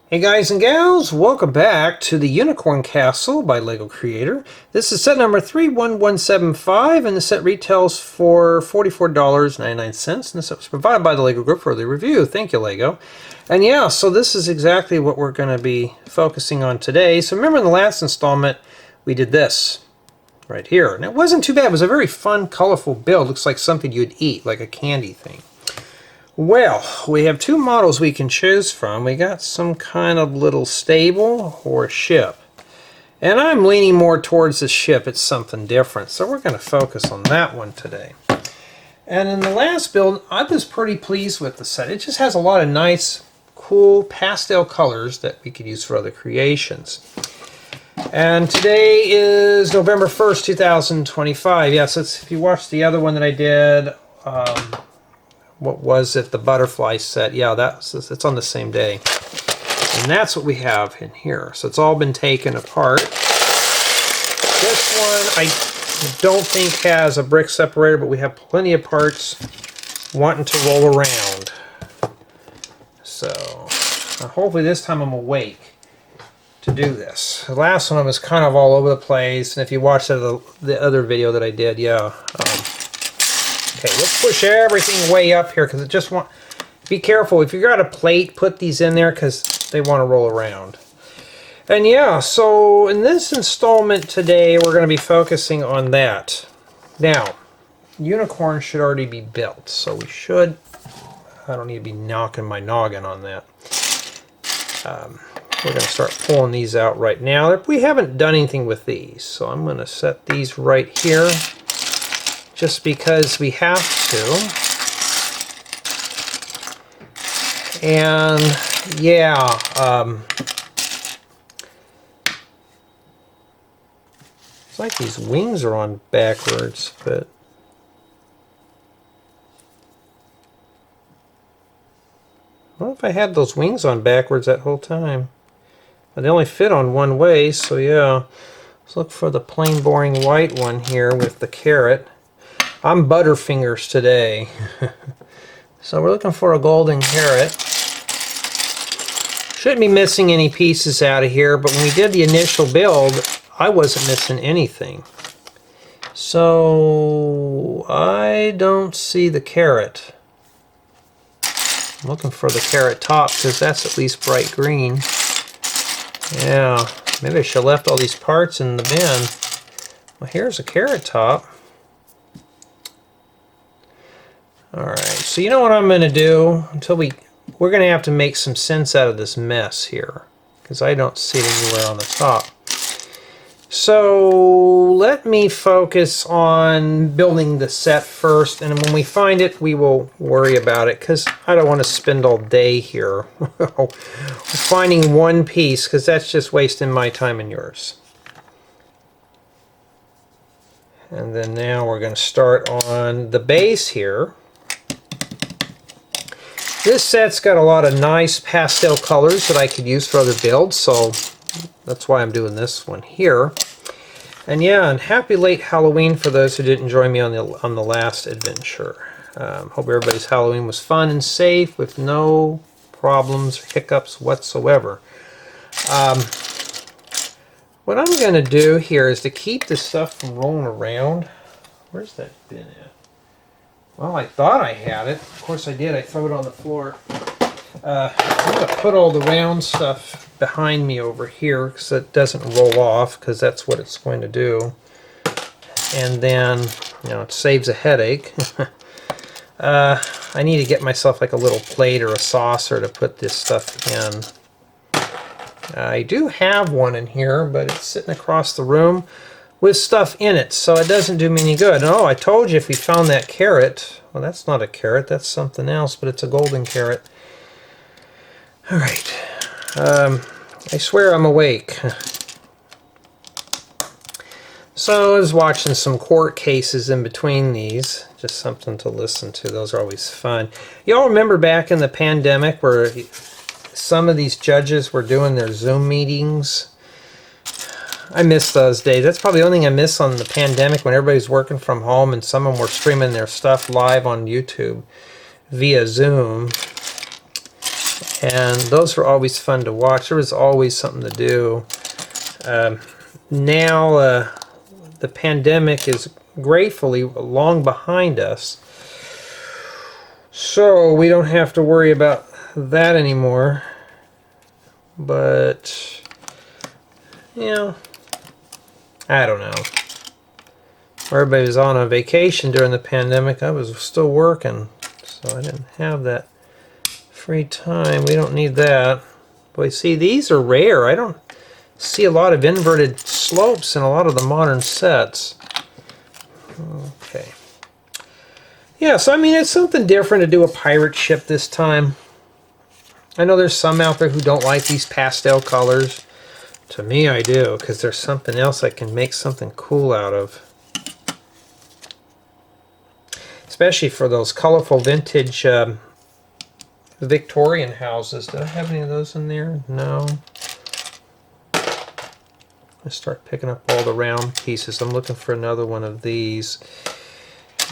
Hey guys and gals, welcome back to the Unicorn Castle by LEGO Creator. This is set number 31175 and the set retails for $44.99 and this was provided by the LEGO Group for the review. Thank you, LEGO. And yeah, so this is exactly what we're going to be focusing on today. So remember in the last installment we did this right here. And it wasn't too bad. It was a very fun, colorful build. Looks like something you'd eat, like a candy thing. Well, we have two models we can choose from. We got some kind of little stable or ship. And I'm leaning more towards the ship. It's something different. So we're going to focus on that one today. And in the last build, I was pretty pleased with the set. It just has a lot of nice, cool pastel colors that we could use for other creations. And today is November 1st, 2025. Yes, if you watched the other one that I did, what was it, the butterfly set, yeah, it's on the same day, and that's what we have in here. So it's all been taken apart. This one I don't think has a brick separator, but we have plenty of parts wanting to roll around. So hopefully this time I'm awake to do this. The last one I was kind of all over the place, and if you watched the other video that I did, yeah. Okay, let's push everything way up here because it just want. Be careful if you got a plate, put these in there because they want to roll around. And yeah, so in this installment today, we're going to be focusing on that. Now, unicorn should already be built, so we should. I don't need to be knocking my noggin on that. We're going to start pulling these out right now. We haven't done anything with these, so I'm going to set these right here. Just because we have to. And yeah, it's like these wings are on backwards, but I don't know if I had those wings on backwards that whole time. But they only fit on one way, so yeah. Let's look for the plain boring white one here with the carrot. I'm Butterfingers today. So we're looking for a golden carrot. Shouldn't be missing any pieces out of here, but when we did the initial build, I wasn't missing anything. So I don't see the carrot. I'm looking for the carrot top because that's at least bright green. Yeah, maybe I should have left all these parts in the bin. Well, here's a carrot top. Alright, so you know what I'm going to do? We're going to have to make some sense out of this mess here, because I don't see it anywhere on the top. So let me focus on building the set first, and when we find it, we will worry about it, because I don't want to spend all day here finding one piece, because that's just wasting my time and yours. And then now we're going to start on the base here. This set's got a lot of nice pastel colors that I could use for other builds, so that's why I'm doing this one here. And yeah, and happy late Halloween for those who didn't join me on the last adventure. Hope everybody's Halloween was fun and safe with no problems or hiccups whatsoever. What I'm going to do here is to keep this stuff from rolling around. Where's that bin at? Well, I thought I had it. Of course I did. I threw it on the floor. I'm going to put all the round stuff behind me over here so it doesn't roll off, because that's what it's going to do. And then, you know, it saves a headache. I need to get myself like a little plate or a saucer to put this stuff in. I do have one in here, but it's sitting across the room with stuff in it, so it doesn't do me any good. Oh, I told you if we found that carrot. Well, that's not a carrot, that's something else, but it's a golden carrot. Alright. I swear I'm awake. So I was watching some court cases in between these. Just something to listen to. Those are always fun. Y'all remember back in the pandemic where some of these judges were doing their Zoom meetings? I miss those days. That's probably the only thing I miss on the pandemic, when everybody's working from home and some of them were streaming their stuff live on YouTube via Zoom. And those were always fun to watch. There was always something to do. Now the pandemic is gratefully long behind us, so we don't have to worry about that anymore. But, you know, I don't know. Everybody was on a vacation during the pandemic. I was still working, so I didn't have that free time. We don't need that. Boy, see, these are rare. I don't see a lot of inverted slopes in a lot of the modern sets. Okay. Yeah, so I mean, it's something different to do a pirate ship this time. I know there's some out there who don't like these pastel colors. To me, I do, because there's something else I can make something cool out of. Especially for those colorful vintage Victorian houses. Did I have any of those in there? No. I start picking up all the round pieces. I'm looking for another one of these.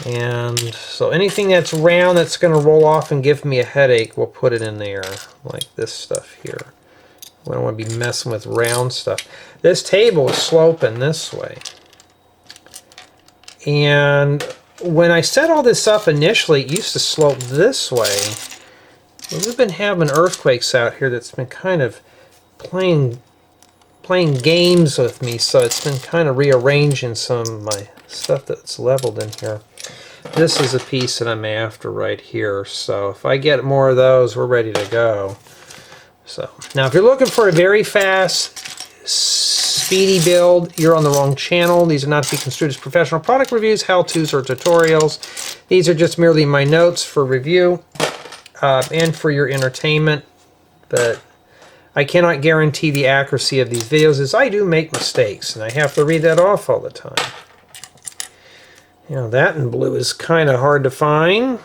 And so anything that's round that's going to roll off and give me a headache, we'll put it in there, like this stuff here. We don't want to be messing with round stuff. This table is sloping this way. And when I set all this up initially, it used to slope this way. We've been having earthquakes out here that's been kind of playing games with me, so it's been kind of rearranging some of my stuff that's leveled in here. This is a piece that I'm after right here, so if I get more of those, we're ready to go. So now if you're looking for a very fast, speedy build, you're on the wrong channel. These are not to be construed as professional product reviews, how-tos, or tutorials. These are just merely my notes for review and for your entertainment, but I cannot guarantee the accuracy of these videos, as I do make mistakes, and I have to read that off all the time. You know, that in blue is kind of hard to find,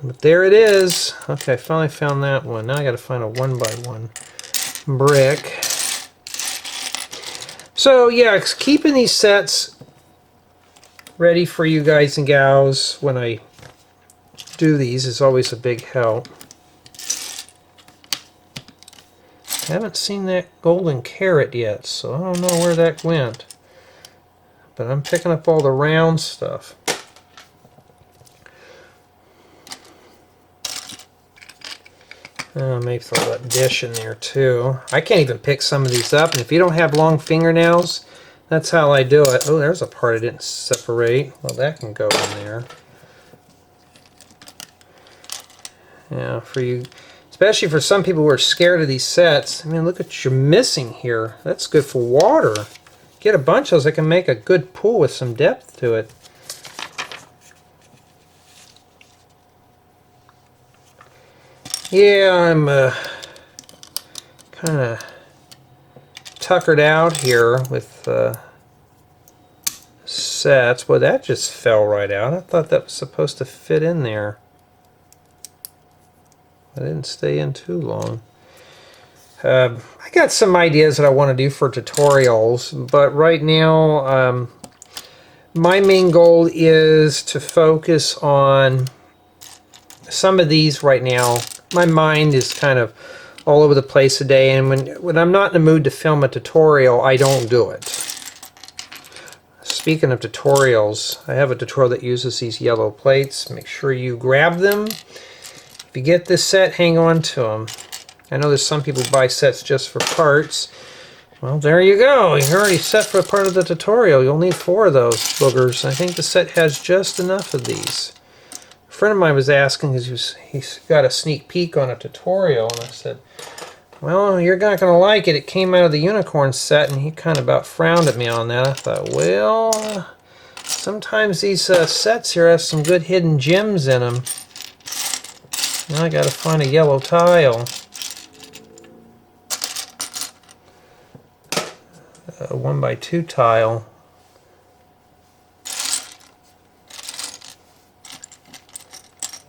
but there it is. Okay, I finally found that one. Now I got to find a 1x1 brick. So yeah, keeping these sets ready for you guys and gals when I do these is always a big help. I haven't seen that golden carrot yet, so I don't know where that went. But I'm picking up all the round stuff. Maybe throw that dish in there too. I can't even pick some of these up, and if you don't have long fingernails, that's how I do it. Oh, there's a part I didn't separate. Well, that can go in there. Yeah, for you, especially for some people who are scared of these sets. I mean, look what you're missing here. That's good for water. Get a bunch of those, I can make a good pool with some depth to it. Yeah, I'm kind of tuckered out here with sets. Boy, that just fell right out. I thought that was supposed to fit in there. I didn't stay in too long. I got some ideas that I want to do for tutorials, but right now my main goal is to focus on some of these right now. My mind is kind of all over the place today, and when I'm not in the mood to film a tutorial, I don't do it. Speaking of tutorials, I have a tutorial that uses these yellow plates. Make sure you grab them. If you get this set, hang on to them. I know there's some people who buy sets just for parts. Well, there you go. You're already set for a part of the tutorial. You'll need 4 of those boogers. I think the set has just enough of these. A friend of mine was asking because he's got a sneak peek on a tutorial, and I said, well, you're not going to like it. It came out of the unicorn set, and he kind of about frowned at me on that. I thought, well, sometimes these sets here have some good hidden gems in them. Now I got to find a yellow tile. A 1x2 tile.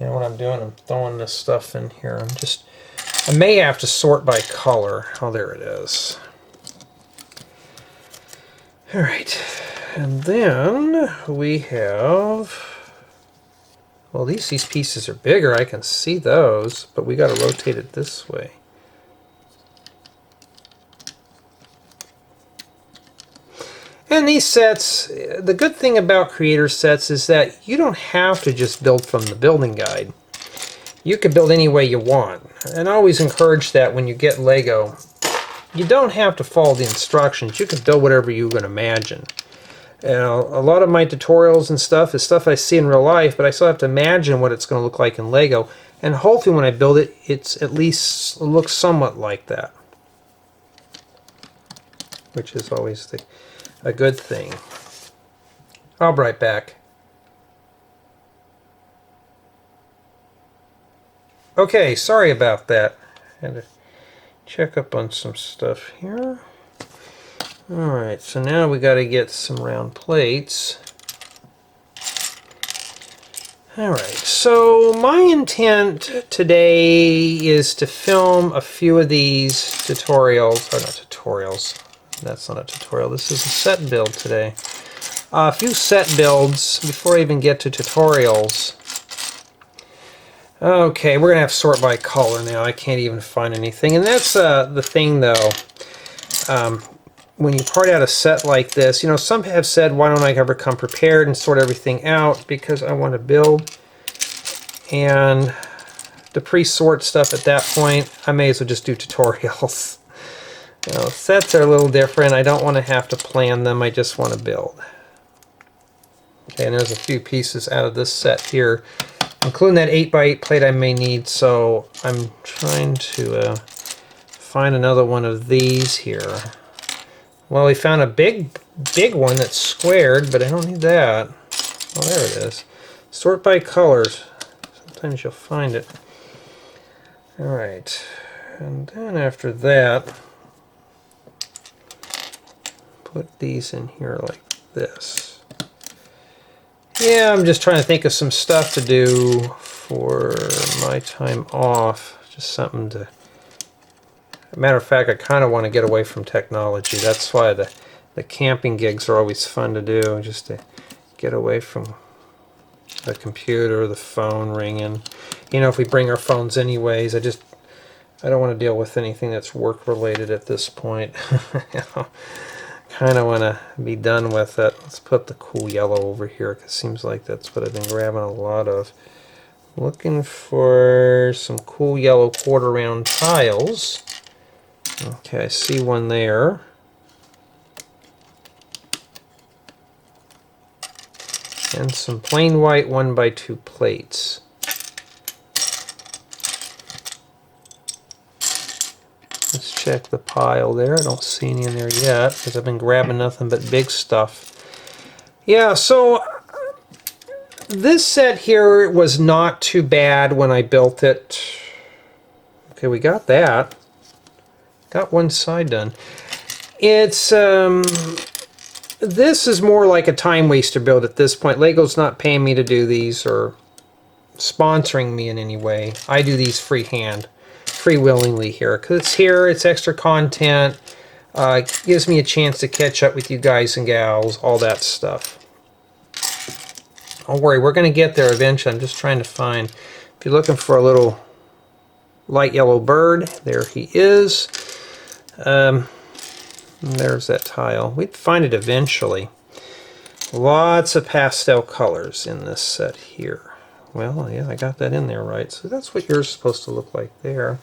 You know what I'm doing? I'm throwing this stuff in here. I may have to sort by color. Oh, there it is. Alright. And then we have Well, at least these pieces are bigger. I can see those, but we got to rotate it this way. And these sets, the good thing about creator sets is that you don't have to just build from the building guide. You can build any way you want. And I always encourage that when you get Lego. You don't have to follow the instructions. You can build whatever you can imagine. A lot of my tutorials and stuff is stuff I see in real life, but I still have to imagine what it's going to look like in Lego. And hopefully when I build it, it looks somewhat like that. Which is always a good thing. I'll be right back. Okay, sorry about that. Had to check up on some stuff here. Alright, so now we got to get some round plates. Alright, so my intent today is to film a few of these tutorials, or not tutorials, that's not a tutorial, this is a set build today. A few set builds before I even get to tutorials. Okay, we're going to have to sort by color now. I can't even find anything. And that's the thing, though. When you part out a set like this, you know, some have said, why don't I ever come prepared and sort everything out? Because I want to build. And to pre-sort stuff at that point, I may as well just do tutorials. You know, sets are a little different. I don't want to have to plan them. I just want to build. Okay, and there's a few pieces out of this set here, including that 8x8 plate I may need, so I'm trying to find another one of these here. Well, we found a big one that's squared, but I don't need that. Oh, there it is. Sort by colors. Sometimes you'll find it. Alright, and then after that, put these in here like this. Yeah, I'm just trying to think of some stuff to do for my time off. Just something to... Matter of fact, I kind of want to get away from technology. That's why the camping gigs are always fun to do, just to get away from the computer, the phone ringing. You know, if we bring our phones anyways, I don't want to deal with anything that's work-related at this point. You know, kind of want to be done with it. Let's put the cool yellow over here, because it seems like that's what I've been grabbing a lot of. Looking for some cool yellow quarter-round tiles. Okay, I see one there. And some plain white 1x2 plates. Let's check the pile there. I don't see any in there yet because I've been grabbing nothing but big stuff. Yeah, so this set here was not too bad when I built it. Okay, we got that. Got one side done. It's this is more like a time waster build at this point. Lego's not paying me to do these or sponsoring me in any way. I do these freewillingly here. Because it's here, it's extra content. It gives me a chance to catch up with you guys and gals, all that stuff. Don't worry, we're going to get there eventually. I'm just trying to find, if you're looking for a little light yellow bird, there he is. There's that tile. We'd find it eventually. Lots of pastel colors in this set here. Well, yeah, I got that in there right. So that's what yours is supposed to look like there.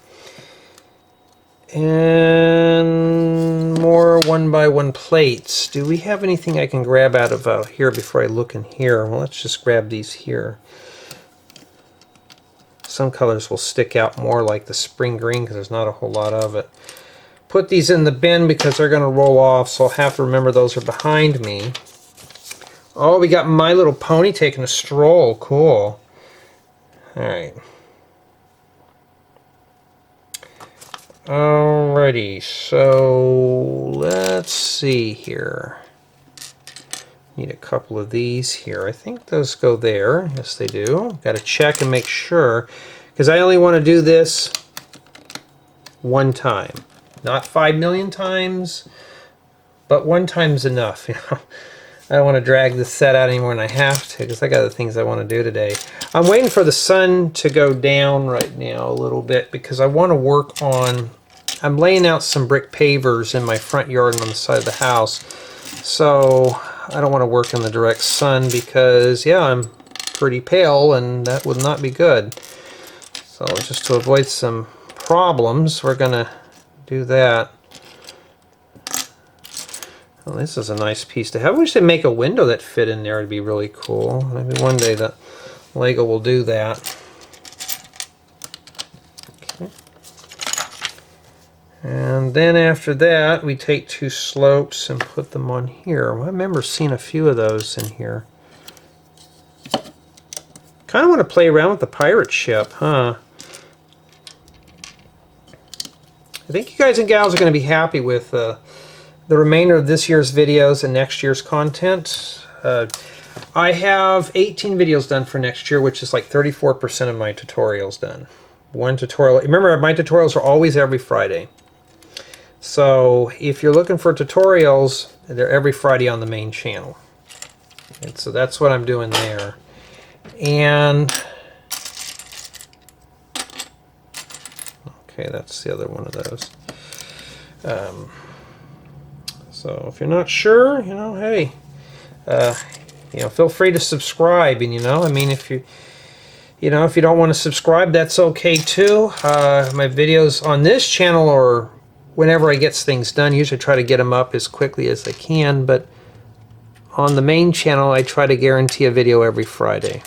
And more 1x1 plates. Do we have anything I can grab out of here before I look in here? Well, let's just grab these here. Some colors will stick out more, like the spring green, because there's not a whole lot of it. Put these in the bin because they're going to roll off, so I'll have to remember those are behind me. Oh, we got My Little Pony taking a stroll. Cool. Alright. Alrighty, so let's see here. Need a couple of these here. I think those go there. Yes, they do. Got to check and make sure, because I only want to do this one time. Not 5 million times, but one time's enough. You know, I don't want to drag this set out anymore than I have to because I got other things I want to do today. I'm waiting for the sun to go down right now a little bit because I want to work on, I'm laying out some brick pavers in my front yard and on the side of the house. So I don't want to work in the direct sun because, yeah, I'm pretty pale and that would not be good. So just to avoid some problems, we're going to do that. Well, this is a nice piece to have. I wish they'd make a window that fit in there. It'd be really cool. Maybe one day the Lego will do that. Okay. And then after that, we take two slopes and put them on here. I remember seeing a few of those in here. Kind of want to play around with the pirate ship, huh? I think you guys and gals are going to be happy with the remainder of this year's videos and next year's content. I have 18 videos done for next year, which is like 34% of my tutorials done. One tutorial. Remember, my tutorials are always every Friday. So if you're looking for tutorials, they're every Friday on the main channel. And so that's what I'm doing there. And okay, that's the other one of those. So if you're not sure, you know, hey, you know, feel free to subscribe. And, you know, I mean, if you don't want to subscribe, that's okay too. My videos on this channel, or whenever I get things done, usually try to get them up as quickly as I can. But on the main channel, I try to guarantee a video every Friday,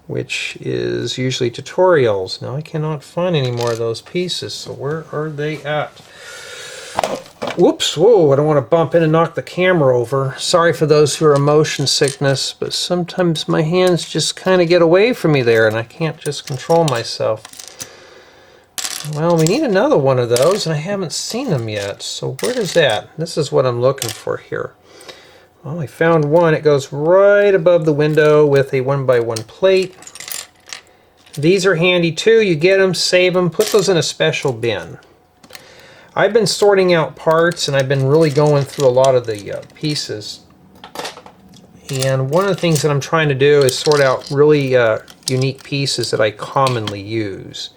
which is usually tutorials. Now I cannot find any more of those pieces, so where are they at? Whoops, whoa, I don't want to bump in and knock the camera over. Sorry for those who are motion sickness, but sometimes my hands just kind of get away from me there and I can't just control myself. Well, we need another one of those and I haven't seen them yet. So where is that? This is what I'm looking for here. Well, I found one. It goes right above the window with a 1x1 plate. These are handy too. You get them, save them, put those in a special bin. I've been sorting out parts and I've been really going through a lot of the pieces. And one of the things that I'm trying to do is sort out really unique pieces that I commonly use.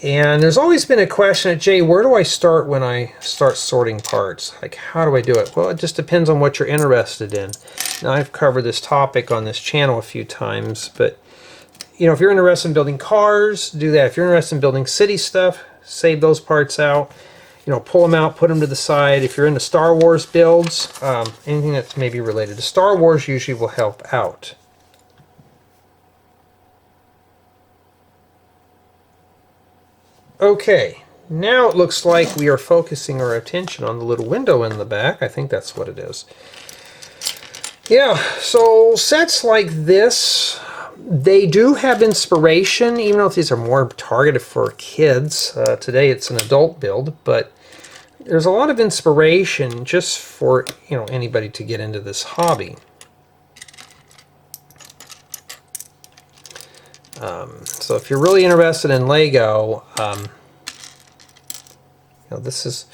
And there's always been a question, Jay, where do I start when I start sorting parts? Like, how do I do it? Well, it just depends on what you're interested in. Now, I've covered this topic on this channel a few times, but, you know, if you're interested in building cars, do that. If you're interested in building city stuff, save those parts out. You know, pull them out, put them to the side. If you're into Star Wars builds, anything that's maybe related to Star Wars usually will help out. Okay, now it looks like we are focusing our attention on the little window in the back. I think that's what it is. Yeah, so sets like this, they do have inspiration, even though these are more targeted for kids. Today it's an adult build, but there's a lot of inspiration just for, you know, anybody to get into this hobby. So if you're really interested in Lego, you know, this is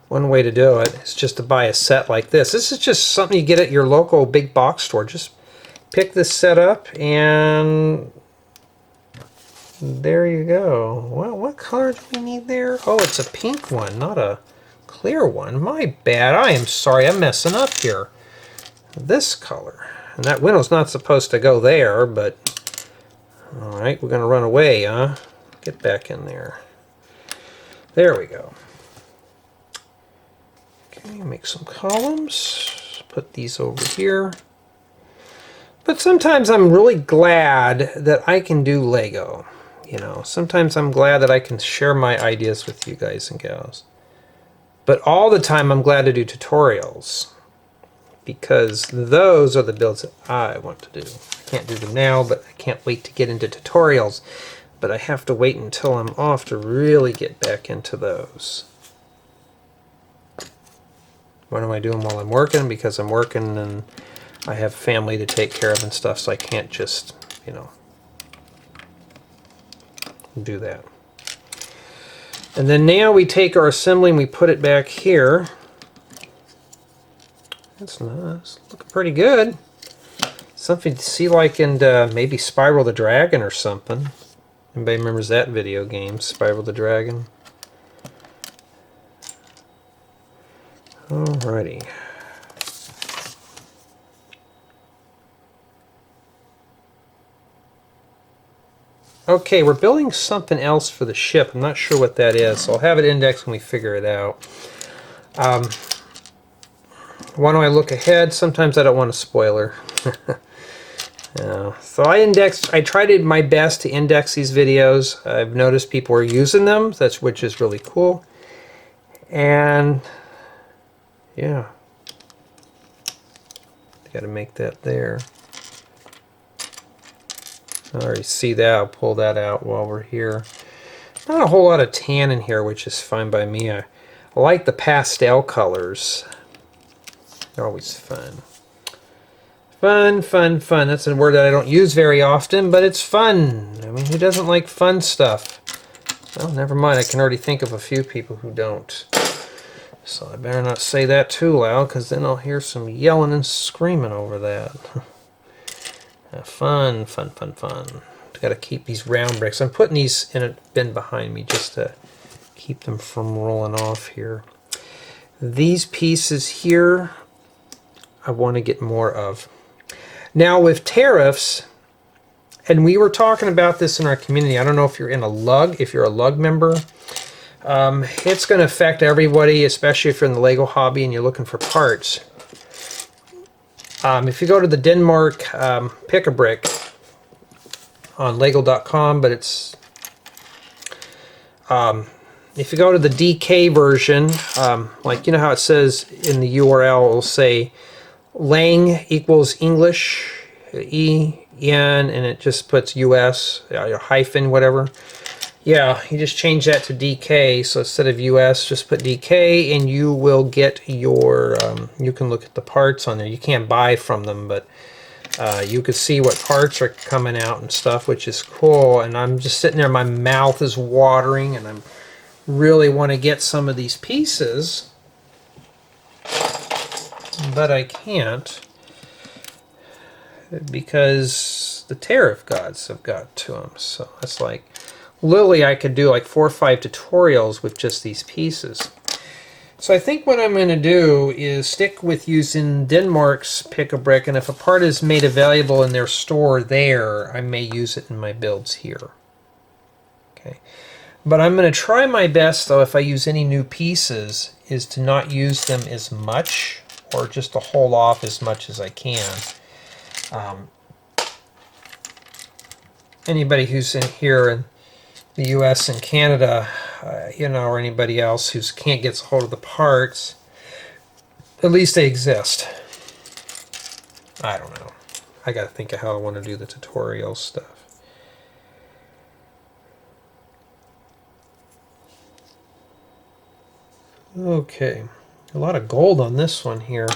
one way to do it. It's just to buy a set like this. This is just something you get at your local big box store. Just pick this set up and there you go. Well, what color do we need there? Oh, it's a pink one, not a clear one. My bad. I am sorry. I'm messing up here. This color. And that window's not supposed to go there, but alright, we're going to run away, huh? Get back in there. There we go. Okay, make some columns. Put these over here. But sometimes I'm really glad that I can do Lego. You know, sometimes I'm glad that I can share my ideas with you guys and gals. But all the time I'm glad to do tutorials, because those are the builds that I want to do. I can't do them now, but I can't wait to get into tutorials. But I have to wait until I'm off to really get back into those. What am I doing while I'm working? Because I'm working and I have family to take care of and stuff, so I can't just, you know, do that. And then now we take our assembly and we put it back here. That's nice. Looking pretty good. Something to see like in maybe Spiral the Dragon or something. Anybody remembers that video game, Spiral the Dragon? Alrighty. Okay, we're building something else for the ship. I'm not sure what that is, so I'll have it indexed when we figure it out. Why don't I look ahead? Sometimes I don't want a spoiler. So I tried my best to index these videos. I've noticed people are using them, which is really cool. And yeah, got to make that there. I already see that. I'll pull that out while we're here. Not a whole lot of tan in here, which is fine by me. I like the pastel colors. They're always fun. Fun, fun, fun. That's a word that I don't use very often, but it's fun. I mean, who doesn't like fun stuff? Well, never mind. I can already think of a few people who don't. So I better not say that too loud, because then I'll hear some yelling and screaming over that. Fun, fun, fun, fun. Got to keep these round bricks. I'm putting these in a bin behind me just to keep them from rolling off here. These pieces here, I want to get more of. Now with tariffs, and we were talking about this in our community. I don't know if you're in a lug, if you're a lug member. It's going to affect everybody, especially if you're in the Lego hobby and you're looking for parts. If you go to the Denmark Pick-a-Brick on Lego.com, but it's if you go to the DK version, like you know how it says in the URL, it'll say Lang equals English, EN, and it just puts US, hyphen, whatever. Yeah, you just change that to DK, so instead of US, just put DK, and you will get your, you can look at the parts on there. You can't buy from them, but you can see what parts are coming out and stuff, which is cool. And I'm just sitting there, my mouth is watering, and I really want to get some of these pieces, but I can't, because the tariff gods have got to them. So it's like, literally I could do like 4 or 5 tutorials with just these pieces. So I think what I'm going to do is stick with using Denmark's Pick-a-Brick, and if a part is made available in their store there, I may use it in my builds here. Okay, but I'm going to try my best, though, if I use any new pieces, is to not use them as much, or just to hold off as much as I can. Anybody who's in here in the US and Canada, you know, or anybody else who can't get a hold of the parts, at least they exist. I don't know. I got to think of how I want to do the tutorial stuff. Okay, a lot of gold on this one here.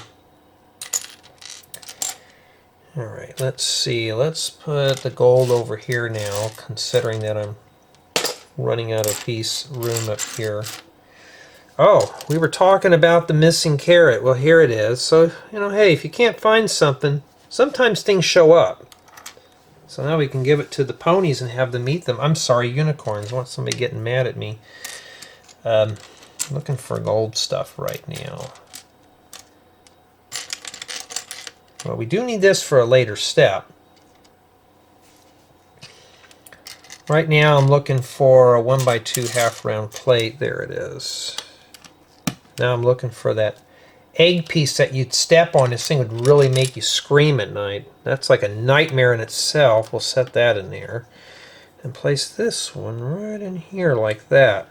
Alright, let's see. Let's put the gold over here now, considering that I'm running out of room up here. Oh, we were talking about the missing carrot. Well, here it is. So, you know, hey, if you can't find something, sometimes things show up. So now we can give it to the ponies and have them eat them. I'm sorry, unicorns. I want somebody getting mad at me. Looking for gold stuff right now. Well, we do need this for a later step. Right now I'm looking for a 1x2 half round plate. There it is. Now I'm looking for that egg piece that you'd step on. This thing would really make you scream at night. That's like a nightmare in itself. We'll set that in there. And place this one right in here like that.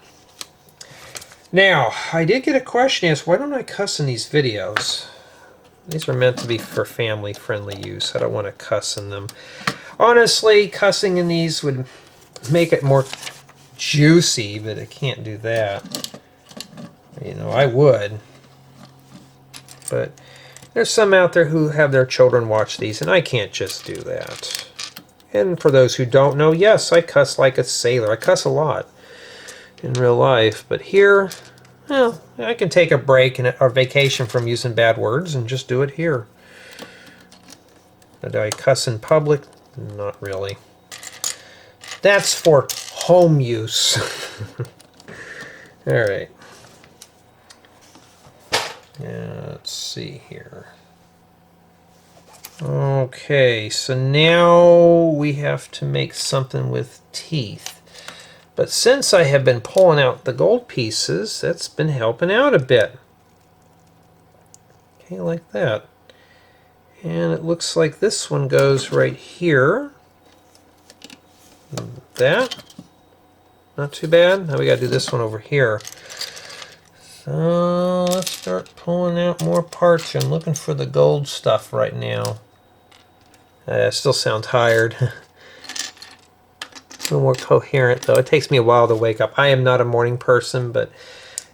Now, I did get a question asked, why don't I cuss in these videos? These are meant to be for family-friendly use. I don't want to cuss in them. Honestly, cussing in these would make it more juicy, but I can't do that. You know, I would. But there's some out there who have their children watch these, and I can't just do that. And for those who don't know, yes, I cuss like a sailor. I cuss a lot in real life, but here Well, I can take a break or vacation from using bad words and just do it here. Now, do I cuss in public? Not really. That's for home use. All right. Let's see here. Okay, so now we have to make something with teeth. But since I have been pulling out the gold pieces, that's been helping out a bit. Okay, like that. And it looks like this one goes right here. That. Not too bad. Now we got to do this one over here. So let's start pulling out more parts. I'm looking for the gold stuff right now. I still sound tired. A little more coherent though. It takes me a while to wake up. I am not a morning person, but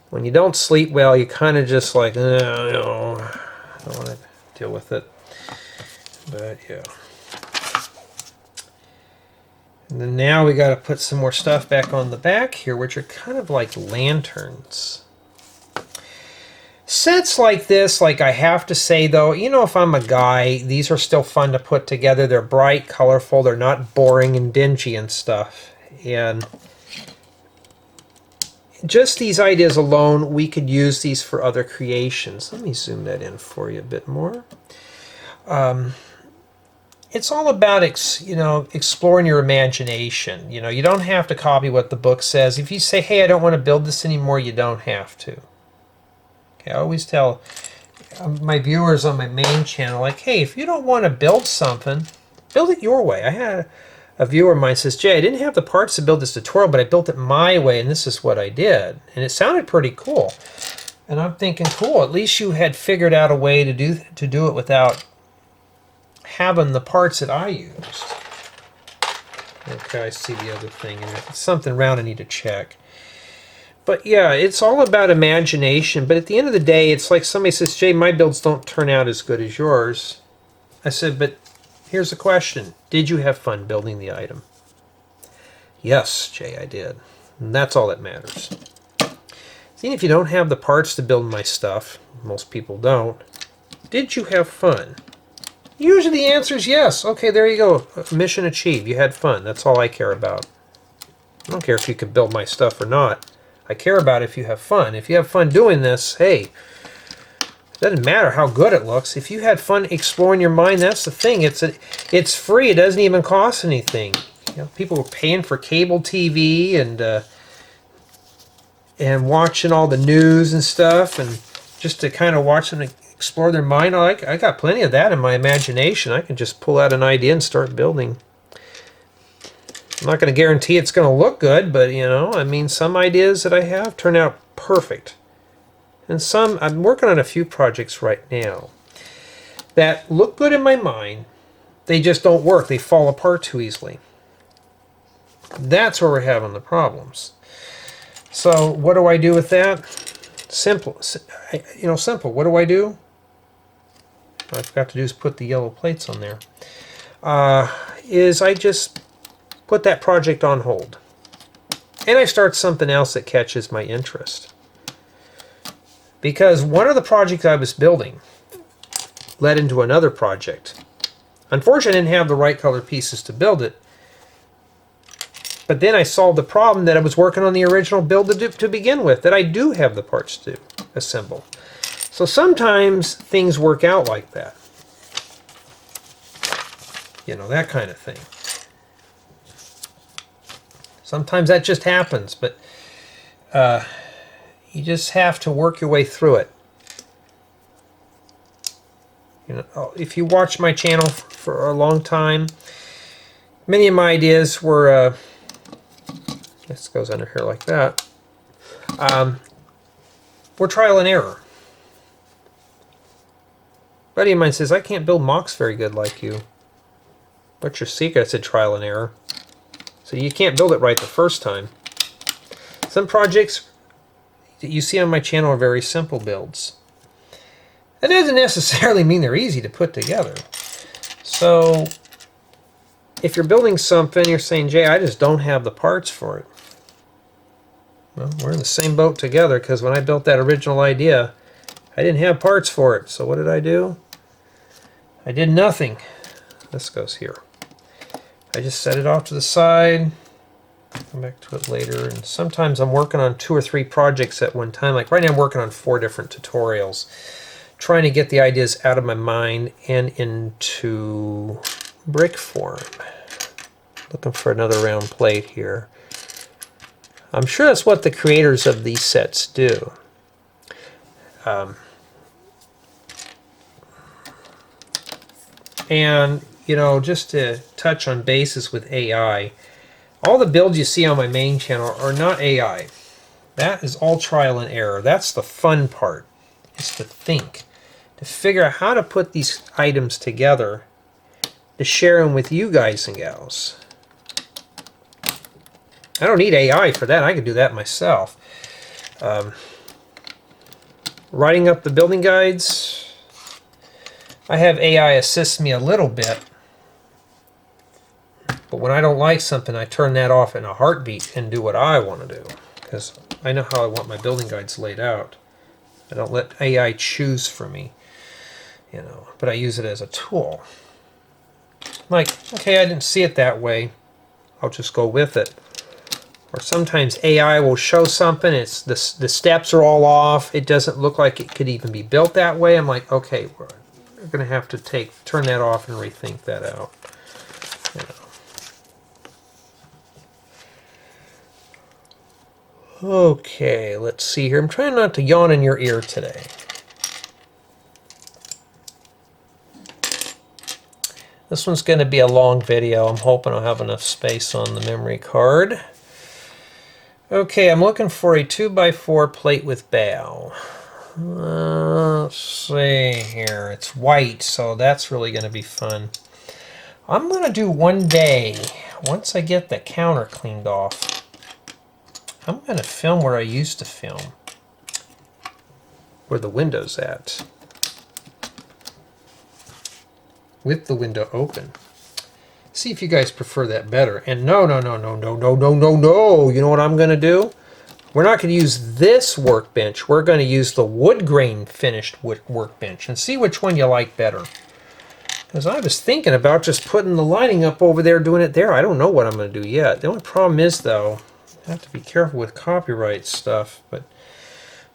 when you don't sleep well, you kind of just like, no, I don't want to deal with it. But yeah. And then now we got to put some more stuff back on the back here, which are kind of like lanterns. Sets like this, like I have to say though, you know, if I'm a guy, these are still fun to put together. They're bright, colorful, they're not boring and dingy and stuff. And just these ideas alone, we could use these for other creations. Let me zoom that in for you a bit more. It's all about exploring your imagination. You know, you don't have to copy what the book says. If you say, hey, I don't want to build this anymore, you don't have to. Okay, I always tell my viewers on my main channel, like, hey, if you don't want to build something, build it your way. I had a viewer of mine says, Jay, I didn't have the parts to build this tutorial, but I built it my way, and this is what I did. And it sounded pretty cool. And I'm thinking, cool, at least you had figured out a way to do it without having the parts that I used. Okay, I see the other thing. It's something round I need to check. But yeah, it's all about imagination. But at the end of the day, it's like somebody says, Jay, my builds don't turn out as good as yours. I said, but here's the question. Did you have fun building the item? Yes, Jay, I did. And that's all that matters. See, if you don't have the parts to build my stuff, most people don't, did you have fun? Usually the answer is yes. Okay, there you go. Mission achieved. You had fun. That's all I care about. I don't care if you can build my stuff or not. I care about if you have fun. If you have fun doing this, hey, it doesn't matter how good it looks. If you had fun exploring your mind, that's the thing. It's free. It doesn't even cost anything. You know, people are paying for cable TV and watching all the news and stuff, and just to kind of watch them explore their mind. I got plenty of that in my imagination. I can just pull out an idea and start building. I'm not going to guarantee it's going to look good, but you know, I mean, some ideas that I have turn out perfect. And some, I'm working on a few projects right now that look good in my mind. They just don't work. They fall apart too easily. That's where we're having the problems. So what do I do with that? Simple. Simple. What do? All I forgot to do is put the yellow plates on there. Is I just put that project on hold. And I start something else that catches my interest. Because one of the projects I was building led into another project. Unfortunately, I didn't have the right color pieces to build it. But then I solved the problem that I was working on the original build to begin with, that I do have the parts to assemble. So sometimes things work out like that. You know, that kind of thing. Sometimes that just happens, but you just have to work your way through it. You know, if you watch my channel for a long time, many of my ideas were, this goes under here like that, were trial and error. A buddy of mine says, I can't build mocks very good like you. What's your secret? I said trial and error. So you can't build it right the first time. Some projects that you see on my channel are very simple builds. That doesn't necessarily mean they're easy to put together. So if you're building something, you're saying, Jay, I just don't have the parts for it. Well, we're in the same boat together, because when I built that original idea, I didn't have parts for it. So what did I do? I did nothing. This goes here. I just set it off to the side, come back to it later, and sometimes I'm working on 2 or 3 projects at one time. Like right now I'm working on 4 different tutorials, trying to get the ideas out of my mind and into brick form. Looking for another round plate here. I'm sure that's what the creators of these sets do. And, you know, just to touch on bases with AI, all the builds you see on my main channel are not AI. That is all trial and error. That's the fun part, is to think, to figure out how to put these items together, to share them with you guys and gals. I don't need AI for that. I can do that myself. Writing up the building guides, I have AI assist me a little bit. But when I don't like something, I turn that off in a heartbeat and do what I want to do. Because I know how I want my building guides laid out. I don't let AI choose for me, you know, but I use it as a tool. Like, okay, I didn't see it that way. I'll just go with it. Or sometimes AI will show something, it's the steps are all off, it doesn't look like it could even be built that way. I'm like, okay, we're going to have to turn that off and rethink that out. You know. Okay, let's see here. I'm trying not to yawn in your ear today. This one's going to be a long video. I'm hoping I'll have enough space on the memory card. Okay, I'm looking for a 2x4 plate with bow. Let's see here. It's white, so that's really going to be fun. I'm going to do one day, once I get the counter cleaned off, I'm going to film where I used to film, where the window's at, with the window open. See if you guys prefer that better. And no. You know what I'm going to do? We're not going to use this workbench. We're going to use the wood grain finished workbench and see which one you like better. Because I was thinking about just putting the lining up over there, doing it there. I don't know what I'm going to do yet. The only problem is, though, I have to be careful with copyright stuff. But,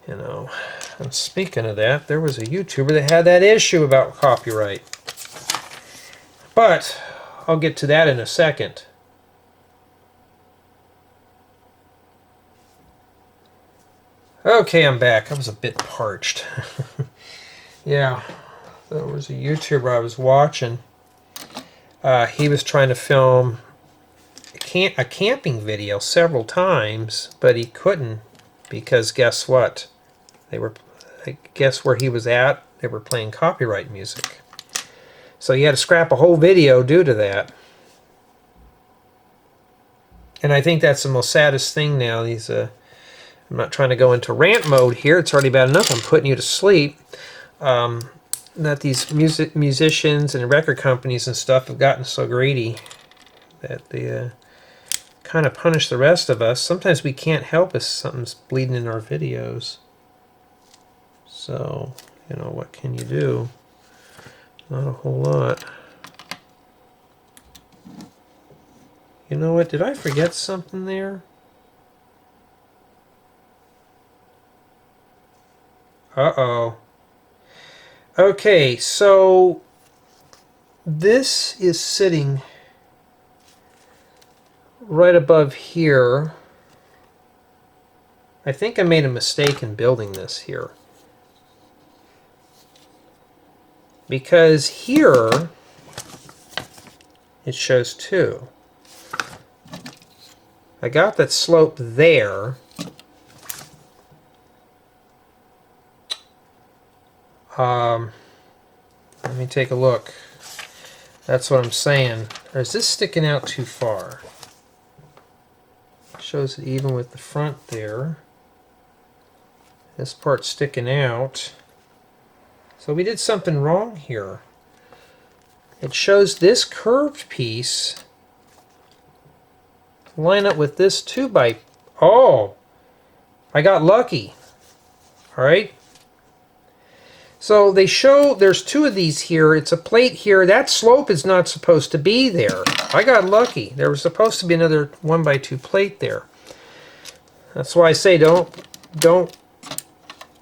you know, and speaking of that, there was a YouTuber that had that issue about copyright. But I'll get to that in a second. Okay, I'm back. I was a bit parched. Yeah, there was a YouTuber I was watching. He was trying to film a camping video several times, but he couldn't because guess what? Guess where he was at? They were playing copyright music. So you had to scrap a whole video due to that. And I think that's the most saddest thing now. I'm not trying to go into rant mode here. It's already bad enough I'm putting you to sleep. That these musicians and record companies and stuff have gotten so greedy that they kind of punish the rest of us. Sometimes we can't help if something's bleeding in our videos. So, you know, what can you do? Not a whole lot. You know what? Did I forget something there? Uh-oh. Okay, so this is sitting right above here. I think I made a mistake in building this here. Because here it shows 2. I got that slope there. Let me take a look. That's what I'm saying. Or is this sticking out too far? It shows it even with the front there. This part's sticking out. So we did something wrong here. It shows this curved piece line up with this 2x. Oh! I got lucky. All right. So they show there's two of these here. It's a plate here. That slope is not supposed to be there. I got lucky. There was supposed to be another 1x2 plate there. That's why I say don't.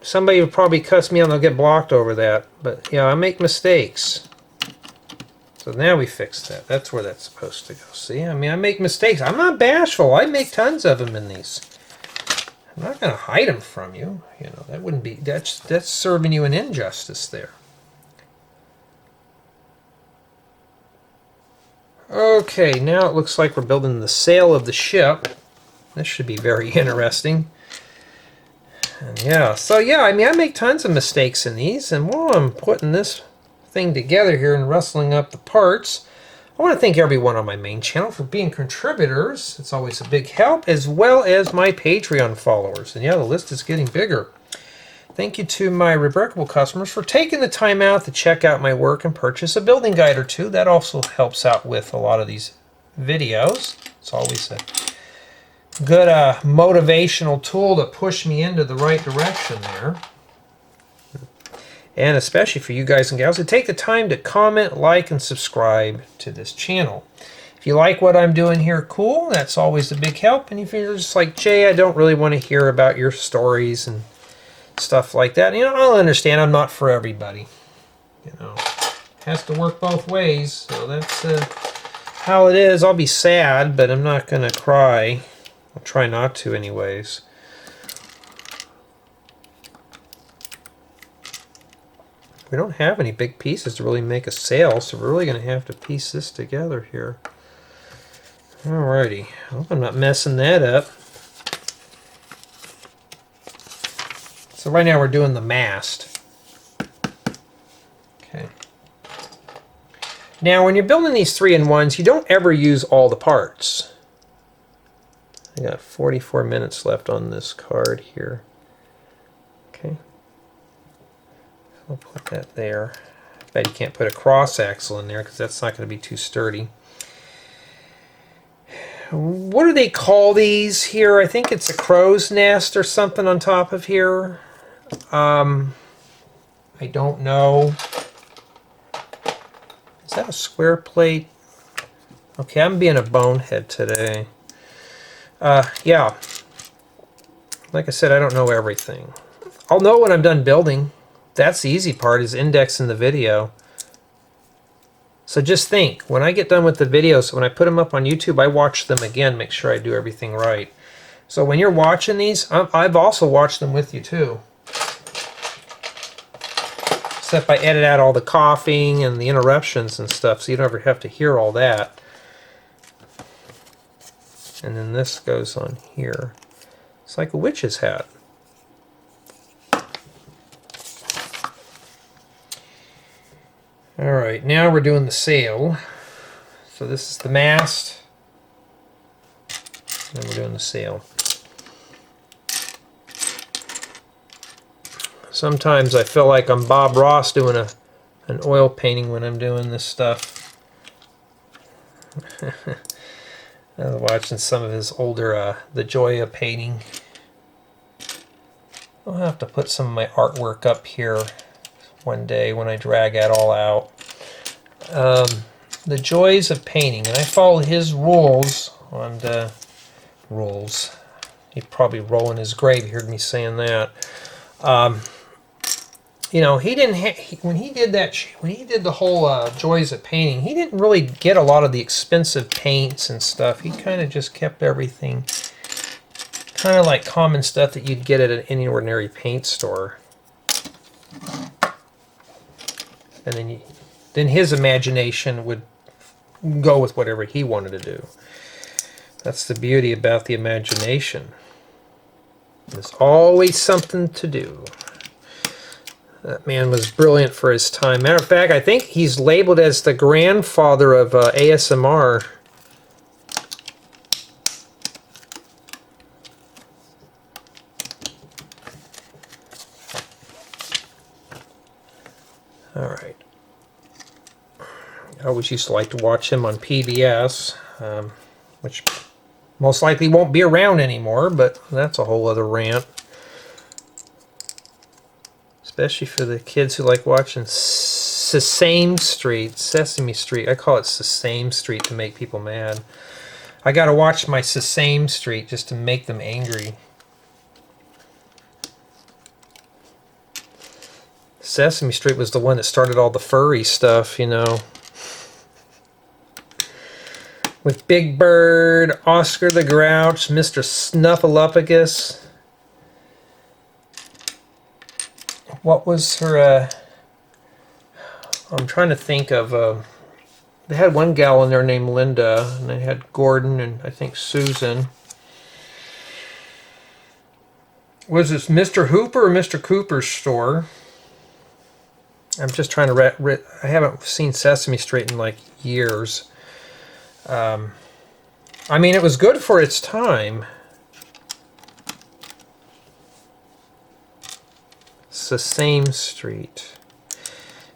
Somebody would probably cuss me out and they'll get blocked over that. But yeah, I make mistakes. So now we fixed that. That's where that's supposed to go. See, I mean, I make mistakes. I'm not bashful. I make tons of them in these. I'm not going to hide them from you. You know, that wouldn't be, that's serving you an injustice there. Okay, now it looks like we're building the sail of the ship. This should be very interesting. And yeah, so yeah, I mean, I make tons of mistakes in these, and while I'm putting this thing together here and rustling up the parts, I want to thank everyone on my main channel for being contributors. It's always a big help, as well as my Patreon followers. And yeah, the list is getting bigger. Thank you to my Rebreakable customers for taking the time out to check out my work and purchase a building guide or two. That also helps out with a lot of these videos. It's always a good motivational tool to push me into the right direction there. And especially for you guys and gals to take the time to comment, like, and subscribe to this channel. If you like what I'm doing here, cool. That's always a big help. And if you're just like, Jay, I don't really want to hear about your stories and stuff like that, you know, I'll understand. I'm not for everybody. You know, it has to work both ways. So that's how it is. I'll be sad, but I'm not going to cry. I'll try not to anyways. We don't have any big pieces to really make a sail, so we're really going to have to piece this together here. Alrighty. I hope I'm not messing that up. So right now we're doing the mast. Okay. Now when you're building these 3-in-1s, you don't ever use all the parts. I got 44 minutes left on this card here. Okay. I'll put that there. I bet you can't put a cross axle in there because that's not going to be too sturdy. What do they call these here? I think it's a crow's nest or something on top of here. I don't know. Is that a square plate? Okay, I'm being a bonehead today. Yeah. Like I said, I don't know everything. I'll know when I'm done building. That's the easy part, is indexing the video. So just think, when I get done with the videos, when I put them up on YouTube, I watch them again, make sure I do everything right. So when you're watching these, I've also watched them with you too. Except I edit out all the coughing and the interruptions and stuff, so you don't ever have to hear all that. And then this goes on here. It's like a witch's hat. Alright, now we're doing the sail. So this is the mast. And we're doing the sail. Sometimes I feel like I'm Bob Ross doing an oil painting when I'm doing this stuff. I was watching some of his older The Joy of Painting. I'll have to put some of my artwork up here one day when I drag that all out. The Joys of Painting, and I follow his rules on the rules. He'd probably roll in his grave. He heard me saying that. You know, he didn't when he did the whole Joys of Painting, he didn't really get a lot of the expensive paints and stuff. He kind of just kept everything kind of like common stuff that you'd get at any ordinary paint store. And then his imagination would go with whatever he wanted to do. That's the beauty about the imagination. There's always something to do. That man was brilliant for his time. Matter of fact, I think he's labeled as the grandfather of ASMR. All right. I always used to like to watch him on PBS, which most likely won't be around anymore, but that's a whole other rant. Especially for the kids who like watching Sesame Street. I call it Sesame Street to make people mad. I gotta watch my Sesame Street just to make them angry. Sesame Street was the one that started all the furry stuff, you know. With Big Bird, Oscar the Grouch, Mr. Snuffleupagus. What was her, I'm trying to think of, they had one gal in there named Linda, and they had Gordon and I think Susan. Was this Mr. Hooper or Mr. Cooper's store? I'm just trying to, I haven't seen Sesame Street in like years. I mean, it was good for its time. Sesame Street.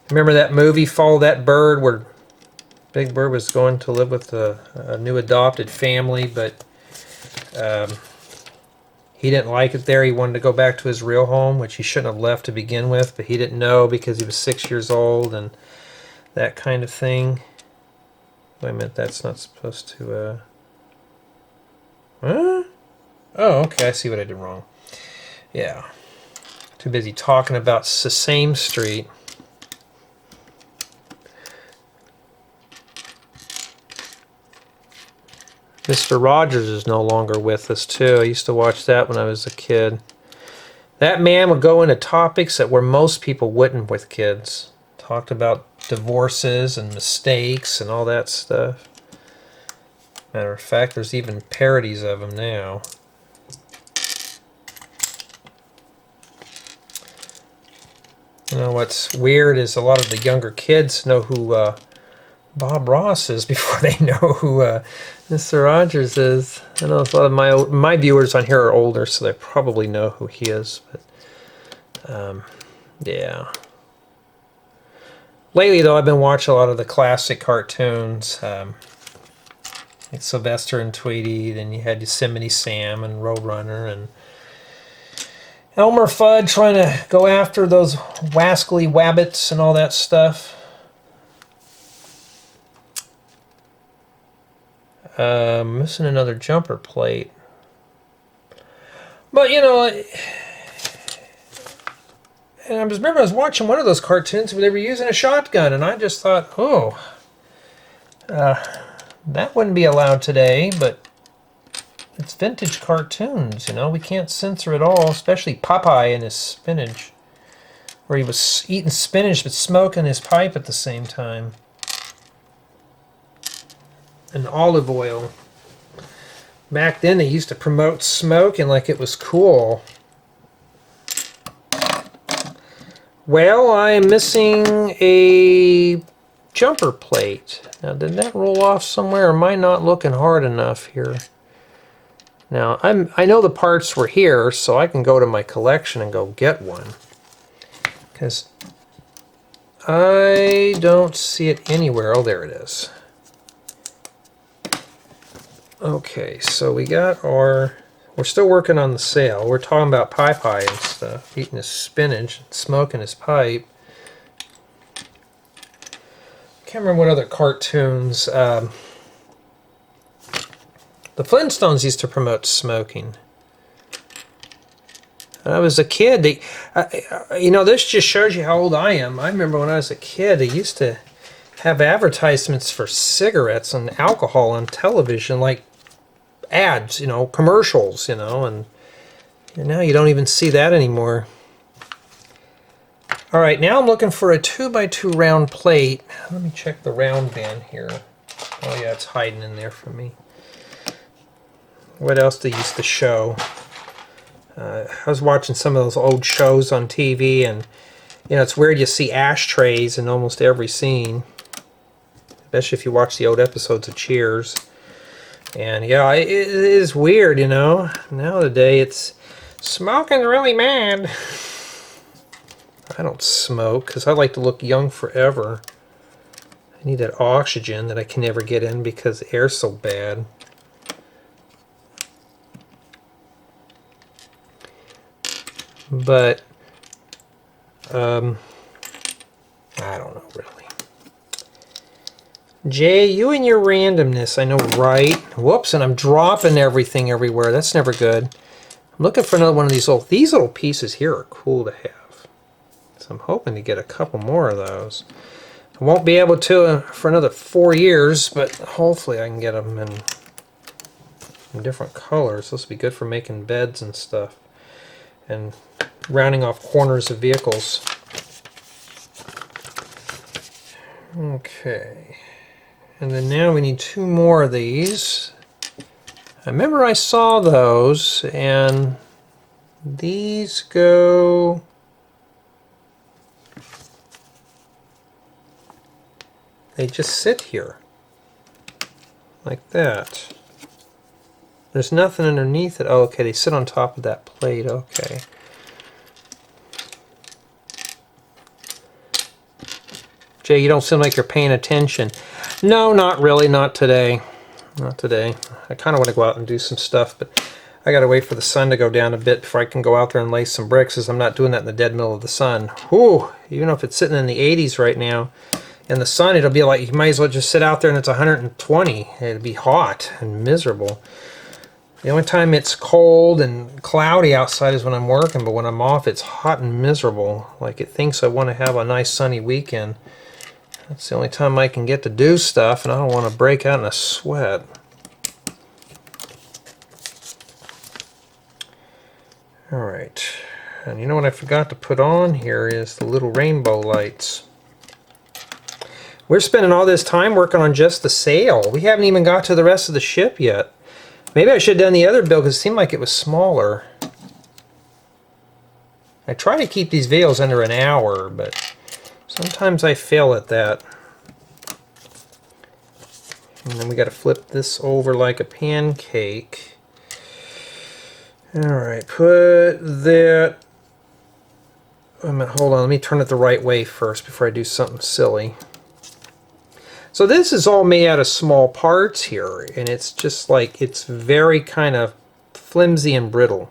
Remember that movie, Follow That Bird, where Big Bird was going to live with a new adopted family, but he didn't like it there. He wanted to go back to his real home, which he shouldn't have left to begin with, but he didn't know because he was 6 years old and that kind of thing. Wait a minute, that's not supposed to... Huh? Oh, okay, I see what I did wrong. Yeah. Too busy talking about Sesame Street. Mr. Rogers is no longer with us, too. I used to watch that when I was a kid. That man would go into topics that where most people wouldn't with kids. Talked about divorces and mistakes and all that stuff. Matter of fact, there's even parodies of him now. You know, what's weird is a lot of the younger kids know who Bob Ross is before they know who Mr. Rogers is. I know a lot of my viewers on here are older, so they probably know who he is. But yeah. Lately, though, I've been watching a lot of the classic cartoons, like Sylvester and Tweety. Then you had Yosemite Sam and Roadrunner and Elmer Fudd trying to go after those wascally wabbits and all that stuff. Missing another jumper plate. But, you know, and I remember I was watching one of those cartoons where they were using a shotgun, and I just thought, oh, that wouldn't be allowed today, but it's vintage cartoons, you know. We can't censor it all, especially Popeye and his spinach, where he was eating spinach but smoking his pipe at the same time. And olive oil. Back then they used to promote smoking like it was cool. Well, I am missing a jumper plate. Now, did that roll off somewhere, or am I not looking hard enough here? Now, I know the parts were here, so I can go to my collection and go get one. Because I don't see it anywhere. Oh, there it is. Okay, so we got our... We're still working on the sale. We're talking about Popeye and stuff. Eating his spinach, smoking his pipe. Can't remember what other cartoons. The Flintstones used to promote smoking. When I was a kid, you know, this just shows you how old I am. I remember when I was a kid, they used to have advertisements for cigarettes and alcohol on television, like ads, you know, commercials, you know, and now you don't even see that anymore. All right, now I'm looking for a 2x2 round plate. Let me check the round bin here. Oh yeah, it's hiding in there for me. What else they used to show? I was watching some of those old shows on TV, and you know, it's weird you see ashtrays in almost every scene, especially if you watch the old episodes of Cheers. And yeah, it is weird, you know. Nowadays, it's smoking really mad. I don't smoke because I like to look young forever. I need that oxygen that I can never get in because the air's so bad. but I don't know really. Jay, you and your randomness, I know, right? Whoops, and I'm dropping everything everywhere. That's never good. I'm looking for another one of these little pieces here are cool to have. So I'm hoping to get a couple more of those. I won't be able to for another 4 years, but hopefully I can get them in different colors. This will be good for making beds and stuff. And rounding off corners of vehicles. Okay. And then now we need 2 more of these. I remember I saw those, and these go... They just sit here. Like that. There's nothing underneath it. Oh, okay, they sit on top of that plate. Okay. Jay, you don't seem like you're paying attention. No, not really. Not today. Not today. I kind of want to go out and do some stuff, but I got to wait for the sun to go down a bit before I can go out there and lay some bricks, as I'm not doing that in the dead middle of the sun. Whew! Even if it's sitting in the 80s right now, in the sun, it'll be like you might as well just sit out there and it's 120. It'll be hot and miserable. The only time it's cold and cloudy outside is when I'm working, but when I'm off, it's hot and miserable. Like it thinks I want to have a nice sunny weekend. That's the only time I can get to do stuff, and I don't want to break out in a sweat. Alright, and you know what I forgot to put on here is the little rainbow lights. We're spending all this time working on just the sail. We haven't even got to the rest of the ship yet. Maybe I should have done the other build because it seemed like it was smaller. I try to keep these videos under an hour, but sometimes I fail at that. And then we got to flip this over like a pancake. Alright, put that... hold on, let me turn it the right way first before I do something silly. So this is all made out of small parts here, and it's just like, it's very kind of flimsy and brittle.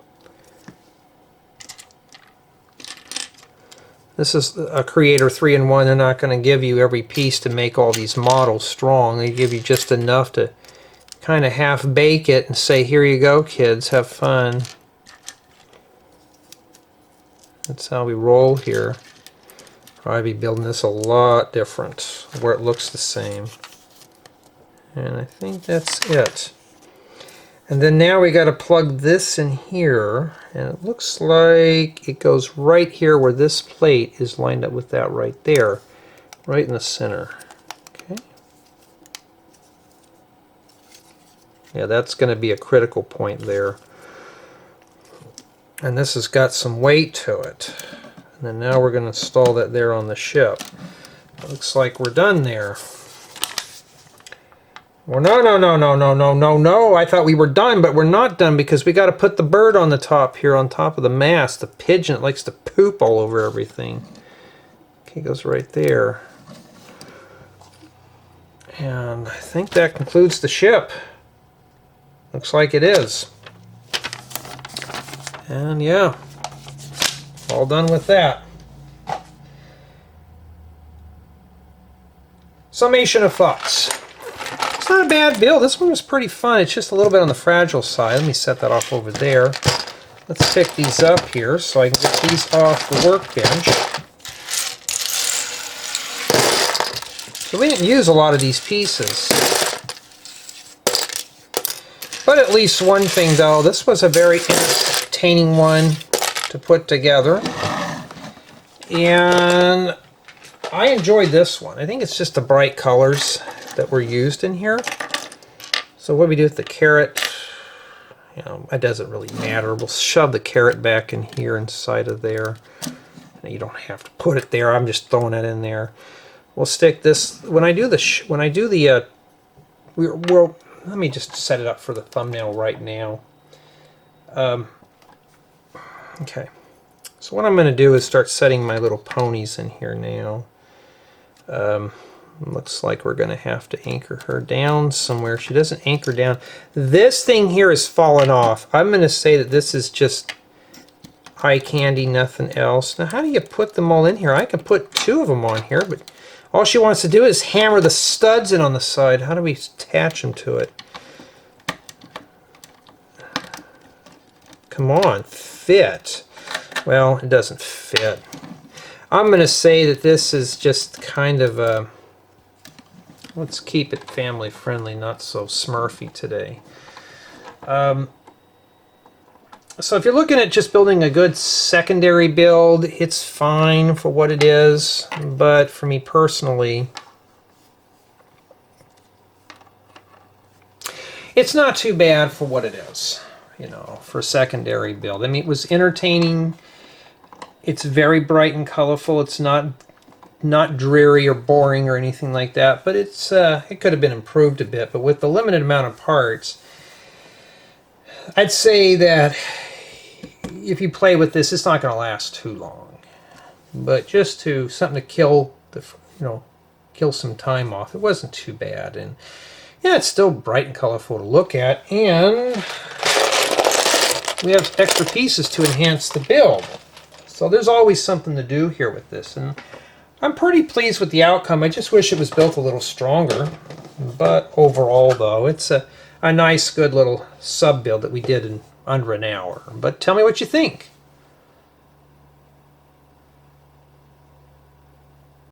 This is a Creator 3-in-1. They're not going to give you every piece to make all these models strong. They give you just enough to kind of half bake it and say, here you go kids, have fun. That's how we roll here. Probably be building this a lot different, where it looks the same. And I think that's it. And then now we got to plug this in here, and it looks like it goes right here where this plate is lined up with that right there, right in the center. Okay. Yeah, that's going to be a critical point there. And this has got some weight to it. And then now we're going to install that there on the ship. Looks like we're done there. Well, no. I thought we were done, but we're not done because we got to put the bird on the top here, on top of the mast. The pigeon, it likes to poop all over everything. Okay, it goes right there. And I think that concludes the ship. Looks like it is. And yeah, all done with that. Summation of Thoughts. It's not a bad build. This one was pretty fun. It's just a little bit on the fragile side. Let me set that off over there. Let's pick these up here so I can get these off the workbench. So we didn't use a lot of these pieces. But at least one thing though, this was a very entertaining one to put together. And I enjoyed this one. I think it's just the bright colors that were used in here. So what do we do with the carrot? You know, it doesn't really matter. We'll shove the carrot back in here inside of there. You don't have to put it there. I'm just throwing it in there. We'll stick this when I do the let me just set it up for the thumbnail right now. Okay. So what I'm going to do is start setting my little ponies in here now. Looks like we're going to have to anchor her down somewhere. She doesn't anchor down. This thing here is falling off. I'm going to say that this is just eye candy, nothing else. Now, how do you put them all in here? I can put 2 of them on here, but all she wants to do is hammer the studs in on the side. How do we attach them to it? Come on, fit. Well, it doesn't fit. I'm going to say that this is just kind of a... Let's keep it family friendly, not so smurfy today. So if you're looking at just building a good secondary build, it's fine for what it is. But for me personally, it's not too bad for what it is, you know, for a secondary build. I mean, it was entertaining. It's very bright and colorful. It's not dreary or boring or anything like that, but it's it could have been improved a bit. But with the limited amount of parts, I'd say that if you play with this, it's not going to last too long. But just something to kill the, kill some time off. It wasn't too bad, and yeah, it's still bright and colorful to look at, and we have extra pieces to enhance the build. So there's always something to do here with this, and I'm pretty pleased with the outcome. I just wish it was built a little stronger, but overall, though, it's a nice, good little sub build that we did in under an hour. But tell me what you think.